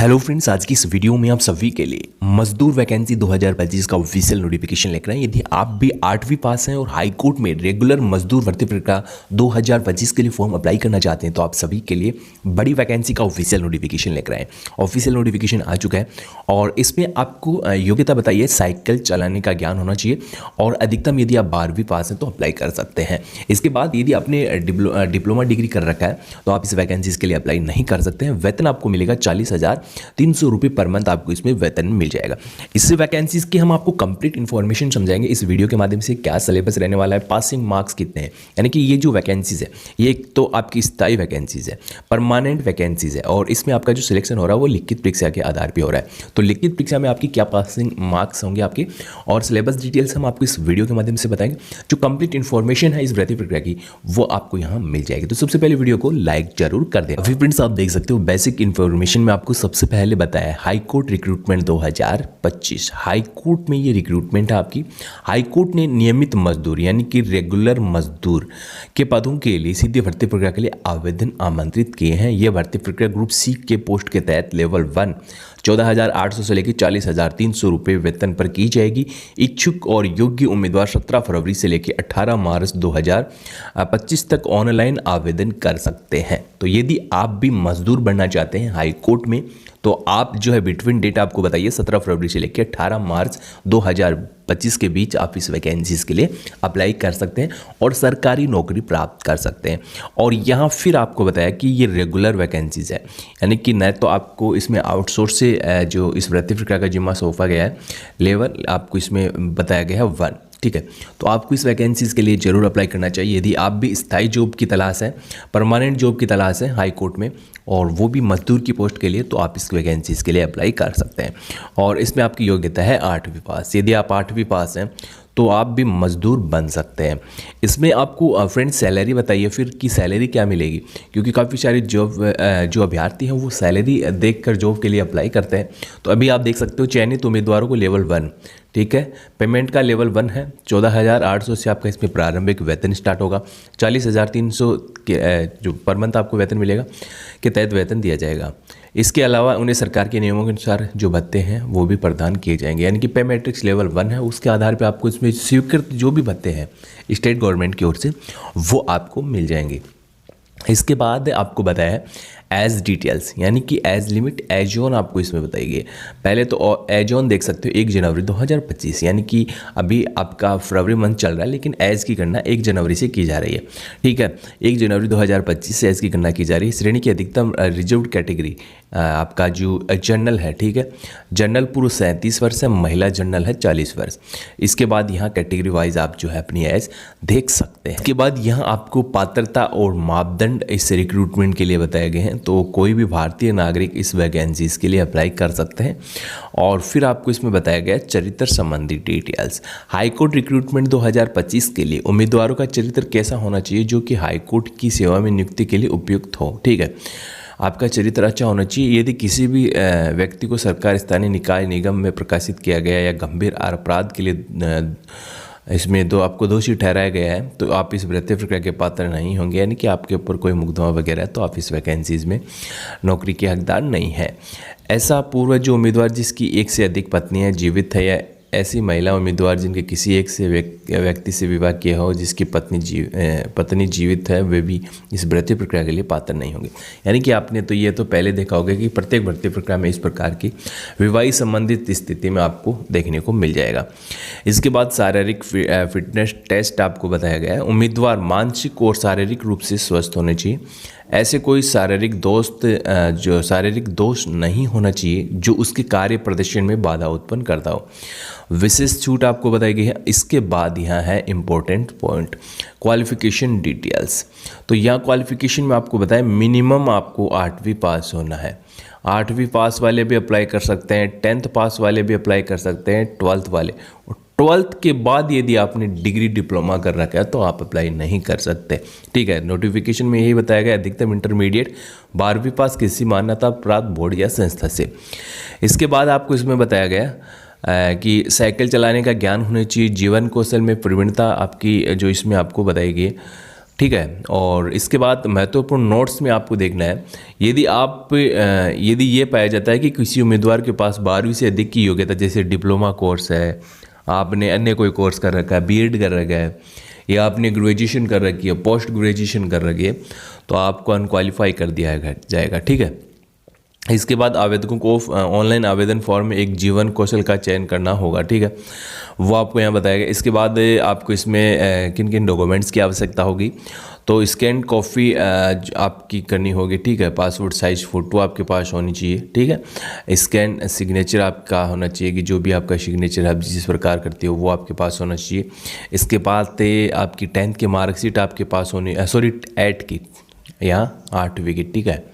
Hello friends, आज की इस वीडियो में आप सभी के लिए मजदूर वैकेंसी 2025 का ऑफिशियल नोटिफिकेशन लेकर आए। यदि आप भी 8वीं पास हैं और हाई कोर्ट में रेगुलर मजदूर भर्ती प्रक्रिया 2025 के लिए फॉर्म अप्लाई करना चाहते हैं तो आप सभी के लिए बड़ी वैकेंसी का ऑफिशियल नोटिफिकेशन लेकर आए। ऑफिशियल नोटिफिकेशन आ चुका है और इसमें आपको योग्यता बताइए, साइकिल चलाने का ज्ञान होना चाहिए और अधिकतम यदि आप 12वीं पास हैं तो अप्लाई कर सकते हैं। इसके बाद यदि आपने डिप्लोमा डिग्री कर रखा है तो आप इस वैकेंसीज के लिए अप्लाई नहीं कर सकते हैं। वेतन आपको मिलेगा 40,300 रुपये पर मंथ, आपको इसमें वेतन मिल जाएगा। इस वैकेंसीज की हम आपको कंप्लीट इन्फॉर्मेशन समझाएंगे इस वीडियो के माध्यम से। क्या सिलेबस रहने वाला है, पासिंग मार्क्स कितने हैं, यानी कि ये जो वैकेंसीज है ये एक तो आपकी स्थायी वैकेंसीज है, परमानेंट वैकेंसीज है और इसमें आपका जो सिलेक्शन हो रहा है वो लिखित परीक्षा के आधार पर हो रहा है। तो लिखित परीक्षा में आपकी क्या पासिंग मार्क्स होंगे आपके और सिलेबस डिटेल्स हम आपको इस वीडियो के माध्यम से बताएंगे। जो कंप्लीट इन्फॉर्मेशन है इस भर्ती प्रक्रिया की वो आपको यहाँ मिल जाएगी। तो सबसे पहले वीडियो को लाइक जरूर कर दें। अभी फ्रेंड्स आप देख सकते हो बेसिक इन्फॉर्मेशन में आपको सबसे पहले बताया high court recruitment 2025। High court में ये रिक्रूटमेंट है आपकी। हाई कोर्ट ने नियमित मजदूर यानी कि रेगुलर मजदूर के पदों के लिए सीधी भर्ती प्रक्रिया के लिए आवेदन आमंत्रित किए हैं। यह भर्ती प्रक्रिया ग्रुप सी के पोस्ट के तहत लेवल 1 14,800 से लेकर 40,300 रुपये वेतन पर की जाएगी। इच्छुक और योग्य उम्मीदवार 17 फरवरी से लेकर 18 मार्च 2025 तक ऑनलाइन आवेदन कर सकते हैं। तो यदि आप भी मजदूर बनना चाहते हैं हाई कोर्ट में तो आप जो है बिटवीन डेट आपको बताइए 17 फरवरी से लेकर 18 मार्च 2025 के बीच आप इस वैकेंसीज के लिए अप्लाई कर सकते हैं और सरकारी नौकरी प्राप्त कर सकते हैं। और यहाँ फिर आपको बताया कि ये रेगुलर वैकेंसीज है, यानी कि न तो आपको इसमें आउटसोर्स से जो इस भर्ती प्रक्रिया का जिम्मा सौंपा गया है लेवल आपको इसमें बताया गया है 1। ठीक है, तो आपको इस वैकेंसीज़ के लिए ज़रूर अप्लाई करना चाहिए यदि आप भी स्थायी जॉब की तलाश है, परमानेंट जॉब की तलाश है हाई कोर्ट में और वो भी मजदूर की पोस्ट के लिए, तो आप इस वैकेंसीज़ के लिए अप्लाई कर सकते हैं। और इसमें आपकी योग्यता है 8वीं पास। यदि आप 8वीं पास हैं तो आप भी मजदूर बन सकते हैं। इसमें आपको फ्रेंड्स सैलरी बताइए फिर कि सैलरी क्या मिलेगी, क्योंकि काफ़ी सारे जॉब जो अभ्यर्थी हैं वो सैलरी देखकर जॉब के लिए अप्लाई करते हैं। तो अभी आप देख सकते हो चयनित उम्मीदवारों को लेवल 1, ठीक है, पेमेंट का लेवल 1 है। 14,800 से आपका इसमें प्रारंभिक वेतन स्टार्ट होगा। 40,300 के जो पर मंथ आपको वेतन मिलेगा के तहत वेतन दिया जाएगा। इसके अलावा उन्हें सरकार के नियमों के अनुसार जो भत्ते हैं वो भी प्रदान किए जाएंगे, यानी कि पे मैट्रिक्स लेवल 1 है। उसके आधार पर आपको इसमें स्वीकृत जो भी भत्ते हैं स्टेट गवर्नमेंट की ओर से वो आपको मिल जाएंगे। इसके बाद आपको बताया एज डिटेल्स, यानी कि एज लिमिट एज ऑन आपको इसमें बताइए। पहले तो एज ऑन देख सकते हो 1 जनवरी 2025, यानी कि अभी आपका फरवरी मंथ चल रहा है लेकिन एज की गणना 1 जनवरी से की जा रही है। ठीक है, 1 जनवरी 2025 से एज की गणना की जा रही है। श्रेणी की अधिकतम रिजर्व कैटेगरी आपका जो जनरल है, ठीक है, जनरल पुरुष 37 वर्ष है, महिला जनरल है 40 वर्ष। इसके बाद यहाँ कैटेगरी वाइज आप जो है अपनी एज देख सकते हैं। इसके बाद यहाँ आपको पात्रता और मापदंड इस रिक्रूटमेंट के लिए बताए गए हैं। तो कोई भी भारतीय नागरिक इस वैकेंसीज के लिए अप्लाई कर सकते हैं। और फिर आपको इसमें बताया गया चरित्र संबंधी डिटेल्स। हाईकोर्ट रिक्रूटमेंट 2025 के लिए उम्मीदवारों का चरित्र कैसा होना चाहिए जो कि हाईकोर्ट की सेवा में नियुक्ति के लिए उपयुक्त हो। ठीक है, आपका चरित्र अच्छा होना चाहिए। यदि किसी भी व्यक्ति को सरकार, स्थानीय निकाय, निगम में प्रकाशित किया गया या गंभीर अपराध के लिए इसमें तो आपको दोषी ठहराया गया है तो आप इस भर्ती प्रक्रिया के पात्र नहीं होंगे, यानी कि आपके ऊपर कोई मुकदमा वगैरह है तो आप इस वैकेंसीज में नौकरी के हकदार नहीं है। ऐसा पूर्व जो उम्मीदवार जिसकी एक से अधिक पत्नी है, जीवित है, या ऐसी महिला उम्मीदवार जिनके किसी एक से व्यक्ति से विवाह किया हो जिसकी पत्नी जीवित है, वे भी इस भर्ती प्रक्रिया के लिए पात्र नहीं होंगे। यानी कि आपने तो ये तो पहले देखा होगा कि प्रत्येक भर्ती प्रक्रिया में इस प्रकार की विवाह संबंधित स्थिति में आपको देखने को मिल जाएगा। इसके बाद शारीरिक फिटनेस टेस्ट आपको बताया गया है। उम्मीदवार मानसिक और शारीरिक रूप से स्वस्थ होने चाहिए। ऐसे कोई शारीरिक दोष नहीं होना चाहिए जो उसके कार्य प्रदर्शन में बाधा उत्पन्न करता हो। विशेष छूट आपको बताई गई है। इसके बाद यहाँ है इम्पोर्टेंट पॉइंट, क्वालिफिकेशन डिटेल्स। तो यहाँ क्वालिफिकेशन में आपको बताया मिनिमम आपको 8वीं पास होना है। 8वीं पास वाले भी अप्लाई कर सकते हैं, 10th पास वाले भी अप्लाई कर सकते हैं, 12th वाले। 12th के बाद यदि आपने डिग्री डिप्लोमा कर रखा है तो आप अप्लाई नहीं कर सकते। ठीक है, नोटिफिकेशन में यही बताया गया अधिकतम इंटरमीडिएट 12वीं पास किसी मान्यता प्राप्त बोर्ड या संस्था से। इसके बाद आपको इसमें बताया गया कि साइकिल चलाने का ज्ञान होना चाहिए। जीवन कौशल में प्रवीणता आपकी जो इसमें आपको बताई गई। ठीक है। और इसके बाद महत्वपूर्ण नोट्स में आपको देखना है, यदि ये पाया जाता है कि किसी उम्मीदवार के पास 12वीं से अधिक की योग्यता, जैसे डिप्लोमा कोर्स है, आपने अन्य कोई कोर्स कर रखा है, बीएड कर रखा है, या आपने ग्रेजुएशन कर रखी है, पोस्ट ग्रेजुएशन कर रखी है, तो आपको अनक्वालिफाई कर दिया जाएगा। ठीक है। इसके बाद आवेदकों को ऑनलाइन आवेदन फॉर्म में एक जीवन कौशल का चयन करना होगा। ठीक है, वो आपको यहाँ बताएगा। इसके बाद आपको इसमें किन किन डॉक्यूमेंट्स की आवश्यकता होगी, तो स्कैन कॉपी आपकी करनी होगी। ठीक है, पासपोर्ट साइज फ़ोटो आपके पास होनी चाहिए। ठीक है, स्कैन सिग्नेचर आपका होना चाहिए कि जो भी आपका सिग्नेचर आप जिस प्रकार करते हो वो आपके पास होना चाहिए। इसके बाद आपकी 10th की मार्कशीट आपके पास होनी, 8 की या 8वीं की। ठीक है,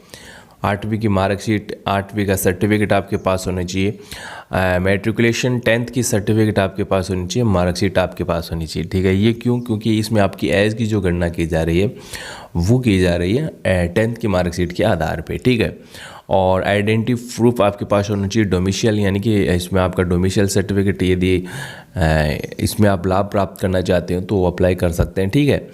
8वीं की मार्कशीट, 8वीं का सर्टिफिकेट आपके पास होना चाहिए। मैट्रिकुलेशन 10th की सर्टिफिकेट आपके पास होनी चाहिए, मार्कशीट आपके पास होनी चाहिए। ठीक है, ये क्यों? क्योंकि इसमें आपकी एज की जो गणना की जा रही है वो की जा रही है 10th की मार्कशीट के आधार पे। ठीक है, और आइडेंटिटी प्रूफ आपके पास होना चाहिए। डोमिसाइल, यानी कि इसमें आपका डोमिसाइल सर्टिफिकेट, यदि इसमें आप लाभ प्राप्त करना चाहते हो तो अप्लाई कर सकते हैं। ठीक है,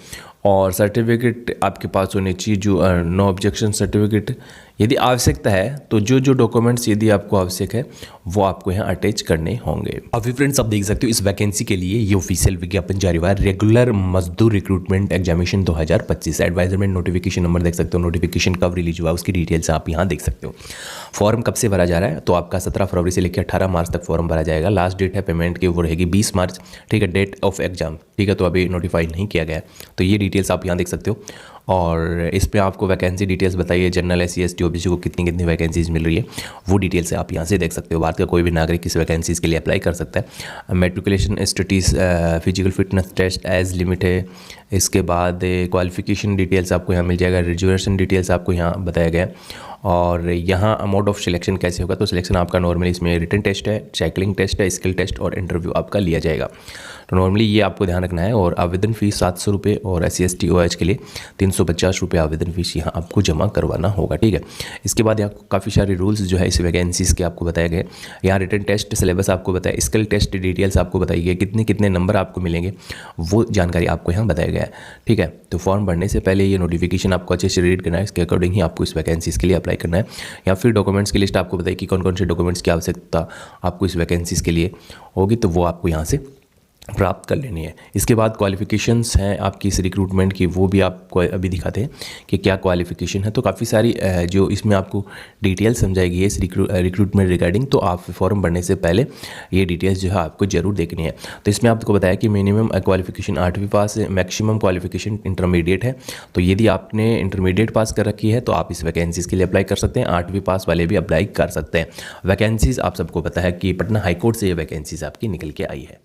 और सर्टिफिकेट आपके पास होने चाहिए जो नो ऑब्जेक्शन सर्टिफिकेट, यदि आवश्यकता है तो जो डॉक्यूमेंट्स यदि आपको आवश्यक है वो आपको यहाँ अटैच करने होंगे। अभी फ्रेंड्स आप देख सकते हो इस वैकेंसी के लिए ये ऑफिशियल विज्ञापन जारी हुआ है, रेगुलर मजदूर रिक्रूटमेंट एग्जामिनेशन 2025। एडवाइजरमेंट नोटिफिकेशन नंबर देख सकते हो, नोटिफिकेशन कब रिलीज हुआ उसकी डिटेल्स आप यहाँ देख सकते हो। फॉर्म कब से भरा जा रहा है, तो आपका 17 फरवरी से लेकर 18 मार्च तक फॉर्म भरा जाएगा। लास्ट डेट है पेमेंट की वो रहेगी 20 मार्च। ठीक है, डेट ऑफ एग्जाम, ठीक है, तो अभी नोटिफाइड नहीं किया गया है, तो ये डिटेल्स आप यहाँ देख सकते हो। और इस पे आपको वैकेंसी डिटेल्स बताइए, जनरल SC ST OBC को कितनी कितनी वैकेंसीज मिल रही है वो डिटेल्स से आप यहाँ से देख सकते हो। भारत का कोई भी नागरिक इस वैकेंसीज के लिए अप्लाई कर सकता है। Matriculation studies, physical fitness test age limit है। इसके बाद क्वालिफिकेशन डिटेल्स आपको यहाँ मिल जाएगा, रिजर्वेशन डिटेल्स आपको यहाँ बताया गया है। और यहाँ मोड ऑफ सिलेक्शन कैसे होगा, तो सिलेक्शन आपका नॉर्मली इसमें रिटन टेस्ट है, साइकिलिंग टेस्ट है, स्किल टेस्ट और इंटरव्यू आपका लिया जाएगा। तो नॉर्मली ये आपको ध्यान रखना है। और आवेदन फ़ीस 700 रुपये और SC ST OH के लिए 350 रुपये आवेदन फ़ीस यहाँ आपको जमा करवाना होगा। ठीक है, इसके बाद यहाँ काफ़ी सारे रूल्स जो है इस वैकेंसीज़ के आपको बताए गए। यहाँ रिटन टेस्ट सिलेबस आपको बताया, स्किल टेस्ट डिटेल्स आपको बताई गई, कितने कितने नंबर आपको मिलेंगे वो जानकारी आपको यहाँ बताया गया है। ठीक है, तो फॉर्म भरने से पहले ये नोटिफिकेशन आपको अच्छे से रीड करना है, इसके अकॉर्डिंग ही आपको इस वैकेंसीज़ के लिए अप्लाई करना है। या फिर डॉक्यूमेंट्स की लिस्ट आपको बताइए कि कौन कौन से डॉक्यूमेंट्स की आवश्यकता आपको इस वैकेंसीज़ के लिए होगी, तो वो आपको यहाँ से प्राप्त कर लेनी है। इसके बाद क्वालिफ़िकेशंस हैं आपकी इस रिक्रूटमेंट की, वो भी आपको अभी दिखाते हैं कि क्या क्वालिफ़िकेशन है। तो काफ़ी सारी जो इसमें आपको डिटेल समझाएगी इस रिक्रूटमेंट रिगार्डिंग, तो आप फॉर्म भरने से पहले ये डिटेल्स जो है आपको जरूर देखनी है। तो इसमें आपको बताया कि मिनिमम क्वालिफ़िकेशन 8वीं पास है, मैक्सिमम क्वालिफ़िकेशन इंटरमीडिएट है। तो यदि आपने इंटरमीडिएट पास कर रखी है तो आप इस वैकेंसीज़ के लिए अप्लाई कर सकते हैं। 8वीं पास वाले भी अप्लाई कर सकते हैं। वैकेंसीज़ आप सबको पता है कि पटना हाईकोर्ट से ये वैकेंसीज़ आपकी निकल के आई है।